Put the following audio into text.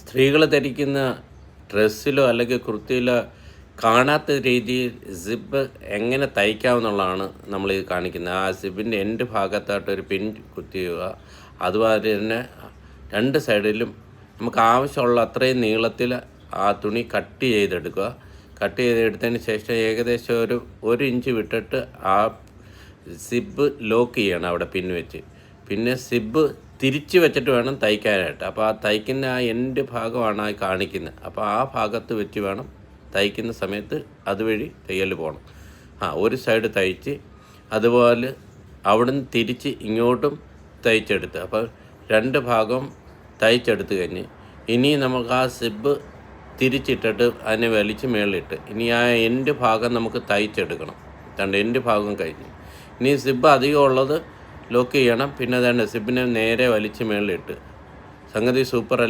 സ്ത്രീകൾ ധരിക്കുന്ന ഡ്രസ്സിലോ അല്ലെങ്കിൽ കുർത്തിയിലോ കാണാത്ത രീതിയിൽ സിബ് എങ്ങനെ തയ്ക്കാമെന്നുള്ളതാണ് നമ്മൾ ഈ കാണിക്കുന്നത്. ആ സിബിൻ്റെ എൻഡ് ഭാഗത്തായിട്ട് ഒരു പിൻ കുത്തിയുക. അതുപോലെ തന്നെ രണ്ട് സൈഡിലും നമുക്ക് ആവശ്യമുള്ള അത്രയും നീളത്തിൽ ആ തുണി കട്ട് ചെയ്തെടുക്കുക. കട്ട് ചെയ്തെടുത്തതിന് ശേഷം ഏകദേശം ഒരു ഇഞ്ച് വിട്ടിട്ട് ആ സിബ് ലോക്ക് ചെയ്യണം അവിടെ പിൻ വെച്ച്. പിന്നെ സിബ് തിരിച്ച് വെച്ചിട്ട് വേണം തയ്ക്കാനായിട്ട്. അപ്പോൾ ആ തയ്ക്കുന്ന ആ എൻഡ് ഭാഗമാണ് ആ കാണിക്കുന്നത്. അപ്പോൾ ആ ഭാഗത്ത് വെച്ച് വേണം തയ്ക്കുന്ന സമയത്ത് അതുവഴി തയ്യൽ പോകണം. ഒരു സൈഡ് തയ്ച്ച് അതുപോലെ അവിടുന്ന് തിരിച്ച് ഇങ്ങോട്ടും തയ്ച്ചെടുത്ത്, അപ്പോൾ രണ്ട് ഭാഗം തയ്ച്ചെടുത്ത് കഴിഞ്ഞ് ഇനി നമുക്ക് ആ സിബ് തിരിച്ചിട്ടിട്ട് അതിനെ വലിച്ച് മേളിലിട്ട് ഇനി ആ എൻഡ് ഭാഗം നമുക്ക് തയ്ച്ചെടുക്കണം. എൻഡ് ഭാഗം കഴിഞ്ഞ് ഇനി സിബ് അധികം ഉള്ളത് ലോക്ക് ചെയ്യണം. പിന്നെ അതാണ് സിബിനെ നേരെ വലിച്ച് മേളിലിട്ട് സംഗതി സൂപ്പർ അല്ല.